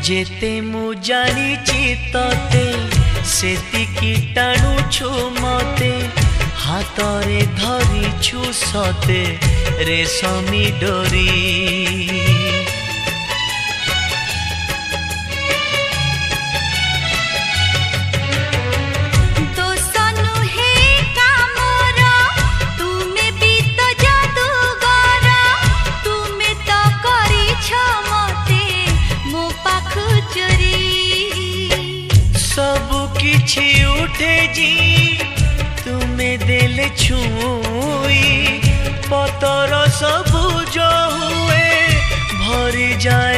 जेते मु जानिची तते सेतिकी टाणुछु मते हातरे धरिछु सते रेशमी डोरी। किछि उठे जी तुम्हें देले छुई पतर सबुज हुए भरी जाए